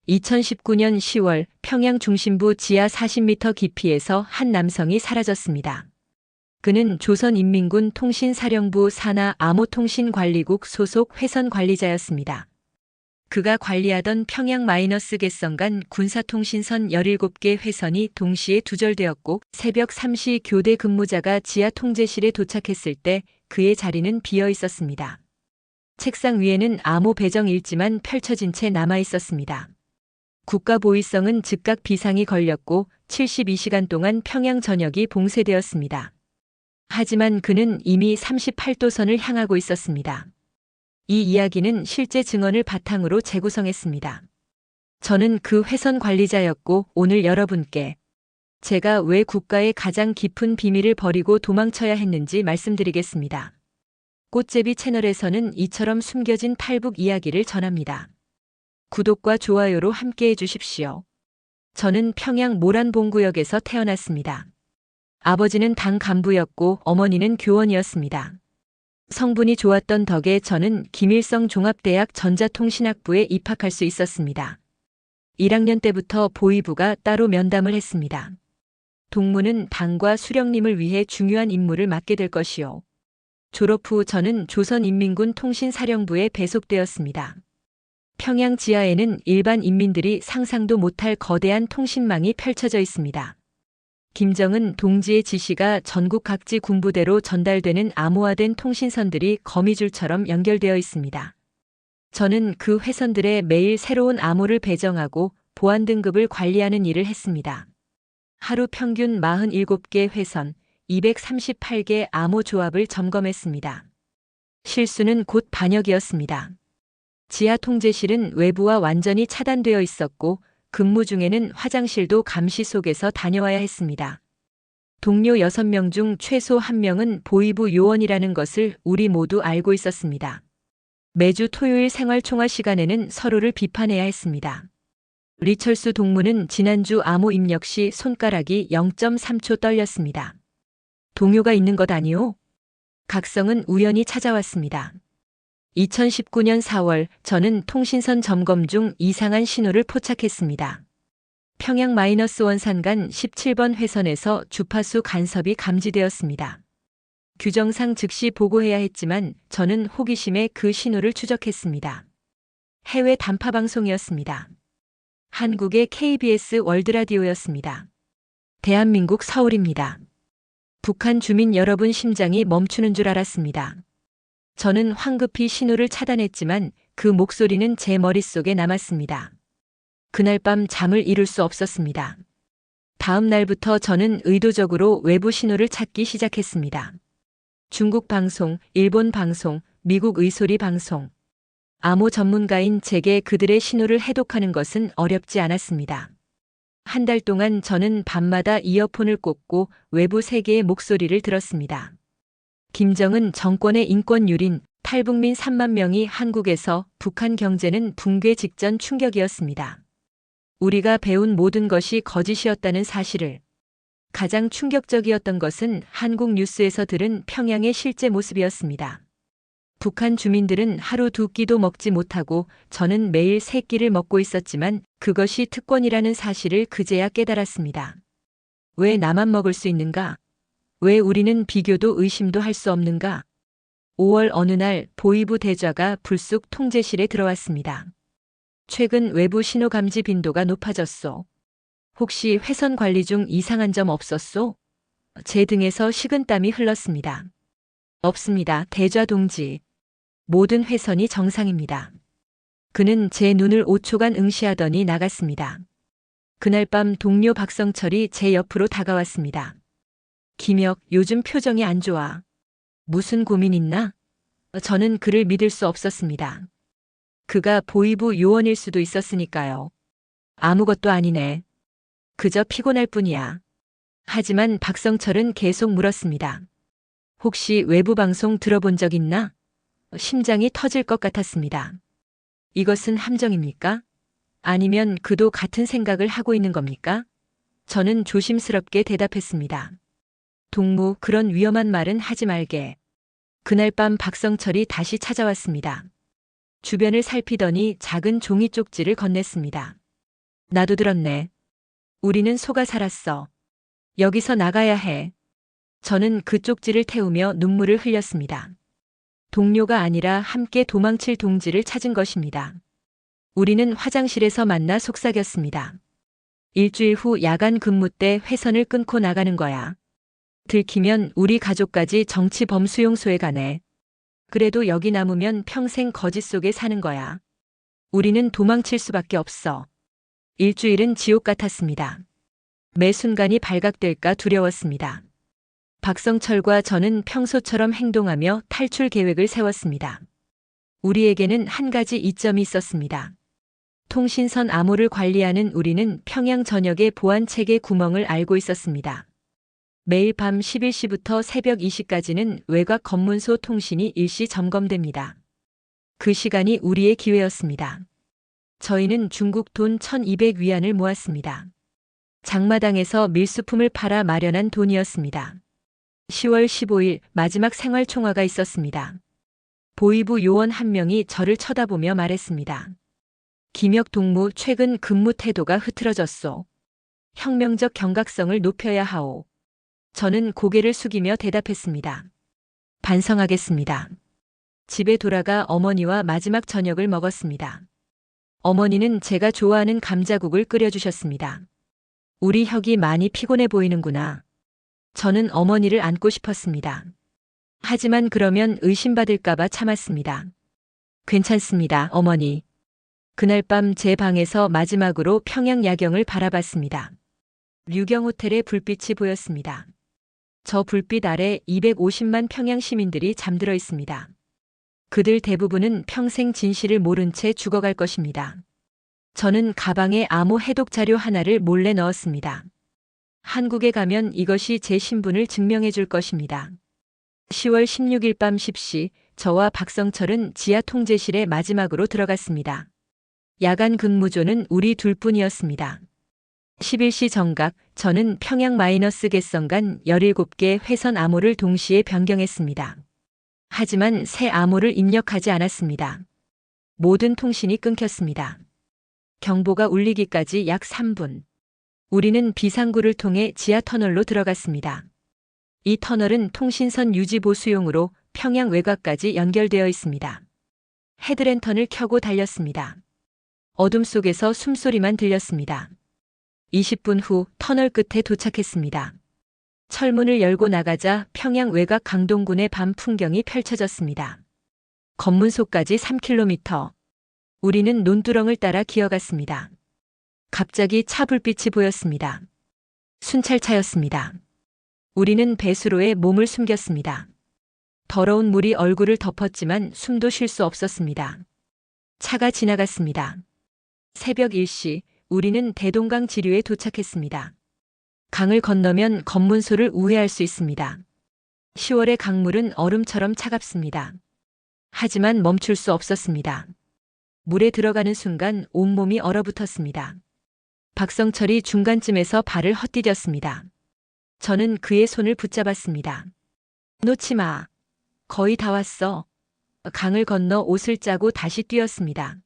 2019년 10월 평양 중심부 지하 40m 깊이에서 한 남성이 사라졌습니다. 그는 조선인민군 통신사령부 산하 암호통신관리국 소속 회선 관리자였습니다. 그가 관리하던 평양 마이너스 갯성간 군사통신선 17개 회선이 동시에 두절되었고 새벽 3시 교대 근무자가 지하 통제실에 도착했을 때 그의 자리는 비어 있었습니다. 책상 위에는 암호 배정 일지만 펼쳐진 채 남아 있었습니다. 국가보위성은 즉각 비상이 걸렸고 72시간 동안 평양 전역이 봉쇄되었습니다. 하지만 그는 이미 38도선을 향하고 있었습니다. 이 이야기는 실제 증언을 바탕으로 재구성했습니다. 저는 그 회선 관리자였고 오늘 여러분께 제가 왜 국가의 가장 깊은 비밀을 버리고 도망쳐야 했는지 말씀드리겠습니다. 꽃제비 채널에서는 이처럼 숨겨진 탈북 이야기를 전합니다. 구독과 좋아요로 함께해 주십시오. 저는 평양 모란봉구역에서 태어났습니다. 아버지는 당 간부였고 어머니는 교원이었습니다. 성분이 좋았던 덕에 저는 김일성 종합대학 전자통신학부에 입학할 수 있었습니다. 1학년 때부터 보위부가 따로 면담을 했습니다. 동무는 당과 수령님을 위해 중요한 임무를 맡게 될 것이요. 졸업 후 저는 조선인민군 통신사령부에 배속되었습니다. 평양 지하에는 일반 인민들이 상상도 못할 거대한 통신망이 펼쳐져 있습니다. 김정은 동지의 지시가 전국 각지 군부대로 전달되는 암호화된 통신선들이 거미줄처럼 연결되어 있습니다. 저는 그 회선들에 매일 새로운 암호를 배정하고 보안 등급을 관리하는 일을 했습니다. 하루 평균 47개 회선, 238개 암호 조합을 점검했습니다. 실수는 곧 반역이었습니다. 지하 통제실은 외부와 완전히 차단되어 있었고 근무 중에는 화장실도 감시 속에서 다녀와야 했습니다. 동료 6명 중 최소 1명은 보위부 요원이라는 것을 우리 모두 알고 있었습니다. 매주 토요일 생활총화 시간에는 서로를 비판해야 했습니다. 리철수 동무는 지난주 암호 입력 시 손가락이 0.3초 떨렸습니다. 동요가 있는 것 아니오? 각성은 우연히 찾아왔습니다. 2019년 4월 저는 통신선 점검 중 이상한 신호를 포착했습니다. 평양 -1 산간 17번 회선에서 주파수 간섭이 감지되었습니다. 규정상 즉시 보고해야 했지만 저는 호기심에 그 신호를 추적했습니다. 해외 단파 방송이었습니다. 한국의 KBS 월드라디오였습니다. 대한민국 서울입니다. 북한 주민 여러분 심장이 멈추는 줄 알았습니다. 저는 황급히 신호를 차단했지만 그 목소리는 제 머릿속에 남았습니다. 그날 밤 잠을 이룰 수 없었습니다. 다음 날부터 저는 의도적으로 외부 신호를 찾기 시작했습니다. 중국 방송, 일본 방송, 미국 의소리 방송. 암호 전문가인 제게 그들의 신호를 해독하는 것은 어렵지 않았습니다. 한 달 동안 저는 밤마다 이어폰을 꽂고 외부 세계의 목소리를 들었습니다. 김정은 정권의 인권유린, 탈북민 3만 명이 한국에서 북한 경제는 붕괴 직전 충격이었습니다. 우리가 배운 모든 것이 거짓이었다는 사실을. 가장 충격적이었던 것은 한국 뉴스에서 들은 평양의 실제 모습이었습니다. 북한 주민들은 하루 2끼도 먹지 못하고 저는 매일 3끼를 먹고 있었지만 그것이 특권이라는 사실을 그제야 깨달았습니다. 왜 나만 먹을 수 있는가? 왜 우리는 비교도 의심도 할 수 없는가? 5월 어느 날 보위부 대좌가 불쑥 통제실에 들어왔습니다. 최근 외부 신호 감지 빈도가 높아졌소. 혹시 회선 관리 중 이상한 점 없었소? 제 등에서 식은땀이 흘렀습니다. 없습니다, 대좌 동지. 모든 회선이 정상입니다. 그는 제 눈을 5초간 응시하더니 나갔습니다. 그날 밤 동료 박성철이 제 옆으로 다가왔습니다. 김혁, 요즘 표정이 안 좋아. 무슨 고민 있나? 저는 그를 믿을 수 없었습니다. 그가 보위부 요원일 수도 있었으니까요. 아무것도 아니네. 그저 피곤할 뿐이야. 하지만 박성철은 계속 물었습니다. 혹시 외부 방송 들어본 적 있나? 심장이 터질 것 같았습니다. 이것은 함정입니까? 아니면 그도 같은 생각을 하고 있는 겁니까? 저는 조심스럽게 대답했습니다. 동무, 그런 위험한 말은 하지 말게. 그날 밤 박성철이 다시 찾아왔습니다. 주변을 살피더니 작은 종이 쪽지를 건넸습니다. 나도 들었네. 우리는 속아 살았어. 여기서 나가야 해. 저는 그 쪽지를 태우며 눈물을 흘렸습니다. 동료가 아니라 함께 도망칠 동지를 찾은 것입니다. 우리는 화장실에서 만나 속삭였습니다. 일주일 후 야간 근무 때 회선을 끊고 나가는 거야. 들키면 우리 가족까지 정치범수용소에 가네. 그래도 여기 남으면 평생 거짓 속에 사는 거야. 우리는 도망칠 수밖에 없어. 일주일은 지옥 같았습니다. 매 순간이 발각될까 두려웠습니다. 박성철과 저는 평소처럼 행동하며 탈출 계획을 세웠습니다. 우리에게는 한 가지 이점이 있었습니다. 통신선 암호를 관리하는 우리는 평양 전역의 보안체계 구멍을 알고 있었습니다. 매일 밤 11시부터 새벽 2시까지는 외곽 검문소 통신이 일시 점검됩니다. 그 시간이 우리의 기회였습니다. 저희는 중국 돈 1200위안을 모았습니다. 장마당에서 밀수품을 팔아 마련한 돈이었습니다. 10월 15일 마지막 생활총화가 있었습니다. 보위부 요원 한 명이 저를 쳐다보며 말했습니다. 김혁 동무, 최근 근무 태도가 흐트러졌소. 혁명적 경각성을 높여야 하오. 저는 고개를 숙이며 대답했습니다. 반성하겠습니다. 집에 돌아가 어머니와 마지막 저녁을 먹었습니다. 어머니는 제가 좋아하는 감자국을 끓여주셨습니다. 우리 혁이 많이 피곤해 보이는구나. 저는 어머니를 안고 싶었습니다. 하지만 그러면 의심받을까봐 참았습니다. 괜찮습니다, 어머니. 그날 밤 제 방에서 마지막으로 평양 야경을 바라봤습니다. 류경 호텔의 불빛이 보였습니다. 저 불빛 아래 250만 평양 시민들이 잠들어 있습니다. 그들 대부분은 평생 진실을 모른 채 죽어갈 것입니다. 저는 가방에 암호 해독 자료 하나를 몰래 넣었습니다. 한국에 가면 이것이 제 신분을 증명해 줄 것입니다. 10월 16일 밤 10시 저와 박성철은 지하 통제실에 마지막으로 들어갔습니다. 야간 근무조는 우리 둘뿐이었습니다. 11시 정각 저는 평양 마이너스 갯성간 17개 회선 암호를 동시에 변경했습니다. 하지만 새 암호를 입력하지 않았습니다. 모든 통신이 끊겼습니다. 경보가 울리기까지 약 3분. 우리는 비상구를 통해 지하 터널로 들어갔습니다. 이 터널은 통신선 유지 보수용으로 평양 외곽까지 연결되어 있습니다. 헤드랜턴을 켜고 달렸습니다. 어둠 속에서 숨소리만 들렸습니다. 20분 후 터널 끝에 도착했습니다. 철문을 열고 나가자 평양 외곽 강동군의 밤 풍경이 펼쳐졌습니다. 검문소까지 3km. 우리는 논두렁을 따라 기어갔습니다. 갑자기 차 불빛이 보였습니다. 순찰차였습니다. 우리는 배수로에 몸을 숨겼습니다. 더러운 물이 얼굴을 덮었지만 숨도 쉴 수 없었습니다. 차가 지나갔습니다. 새벽 1시 우리는 대동강 지류에 도착했습니다. 강을 건너면 검문소를 우회할 수 있습니다. 10월의 강물은 얼음처럼 차갑습니다. 하지만 멈출 수 없었습니다. 물에 들어가는 순간 온몸이 얼어붙었습니다. 박성철이 중간쯤에서 발을 헛디뎠습니다. 저는 그의 손을 붙잡았습니다. 놓지 마. 거의 다 왔어. 강을 건너 옷을 짜고 다시 뛰었습니다.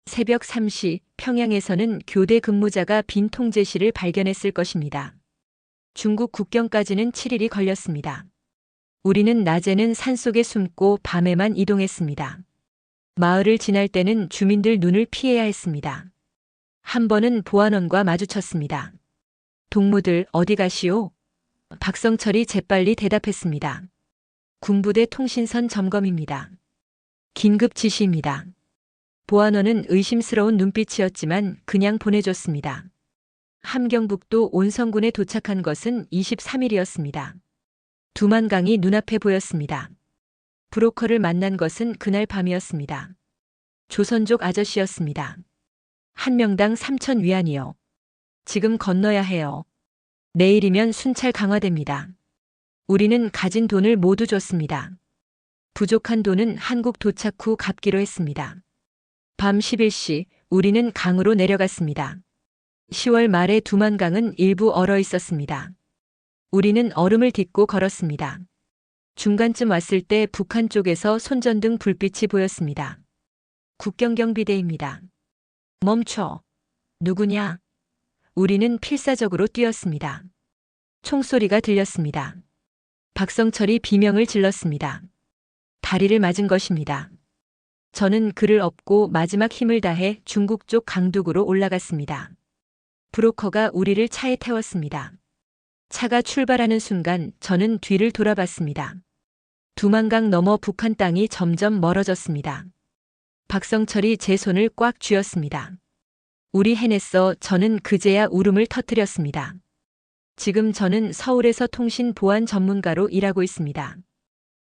새벽 3시 평양에서는 교대 근무자가 빈 통제실을 발견했을 것입니다. 중국 국경까지는 7일이 걸렸습니다. 우리는 낮에는 산속에 숨고 밤에만 이동했습니다. 마을을 지날 때는 주민들 눈을 피해야 했습니다. 한 번은 보안원과 마주쳤습니다. 동무들 어디 가시오? 박성철이 재빨리 대답했습니다. 군부대 통신선 점검입니다. 긴급 지시입니다. 보안원은 의심스러운 눈빛이었지만 그냥 보내줬습니다. 함경북도 온성군에 도착한 것은 23일이었습니다. 두만강이 눈앞에 보였습니다. 브로커를 만난 것은 그날 밤이었습니다. 조선족 아저씨였습니다. 한 명당 3,000위안이요. 지금 건너야 해요. 내일이면 순찰 강화됩니다. 우리는 가진 돈을 모두 줬습니다. 부족한 돈은 한국 도착 후 갚기로 했습니다. 밤 11시 우리는 강으로 내려갔습니다. 10월 말에 두만강은 일부 얼어 있었습니다. 우리는 얼음을 딛고 걸었습니다. 중간쯤 왔을 때 북한 쪽에서 손전등 불빛이 보였습니다. 국경경비대입니다. 멈춰. 누구냐? 우리는 필사적으로 뛰었습니다. 총소리가 들렸습니다. 박성철이 비명을 질렀습니다. 다리를 맞은 것입니다. 저는 그를 업고 마지막 힘을 다해 중국 쪽 강둑으로 올라갔습니다. 브로커가 우리를 차에 태웠습니다. 차가 출발하는 순간 저는 뒤를 돌아봤습니다. 두만강 너머 북한 땅이 점점 멀어졌습니다. 박성철이 제 손을 꽉 쥐었습니다. 우리 해냈어. 저는 그제야 울음을 터뜨렸습니다. 지금 저는 서울에서 통신 보안 전문가로 일하고 있습니다.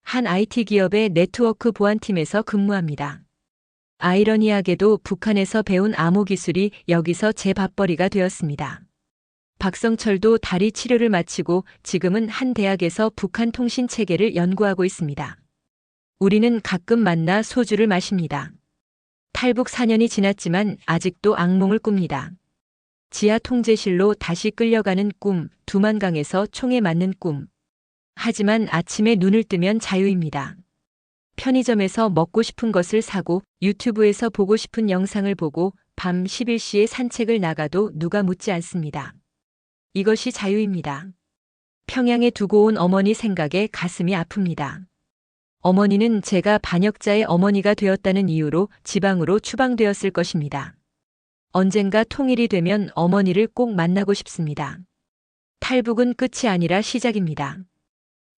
한 IT 기업의 네트워크 보안팀에서 근무합니다. 아이러니하게도 북한에서 배운 암호 기술이 여기서 제 밥벌이가 되었습니다. 박성철도 다리 치료를 마치고 지금은 한 대학에서 북한 통신 체계를 연구하고 있습니다. 우리는 가끔 만나 소주를 마십니다. 탈북 4년이 지났지만 아직도 악몽을 꿉니다. 지하 통제실로 다시 끌려가는 꿈, 두만강에서 총에 맞는 꿈. 하지만 아침에 눈을 뜨면 자유입니다. 편의점에서 먹고 싶은 것을 사고 유튜브에서 보고 싶은 영상을 보고 밤 11시에 산책을 나가도 누가 묻지 않습니다. 이것이 자유입니다. 평양에 두고 온 어머니 생각에 가슴이 아픕니다. 어머니는 제가 반역자의 어머니가 되었다는 이유로 지방으로 추방되었을 것입니다. 언젠가 통일이 되면 어머니를 꼭 만나고 싶습니다. 탈북은 끝이 아니라 시작입니다.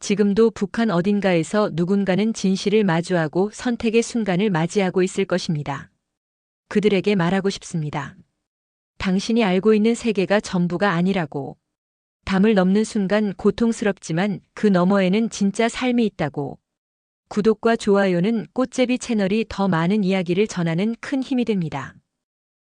지금도 북한 어딘가에서 누군가는 진실을 마주하고 선택의 순간을 맞이하고 있을 것입니다. 그들에게 말하고 싶습니다. 당신이 알고 있는 세계가 전부가 아니라고. 담을 넘는 순간 고통스럽지만 그 너머에는 진짜 삶이 있다고. 구독과 좋아요는 꽃제비 채널이 더 많은 이야기를 전하는 큰 힘이 됩니다.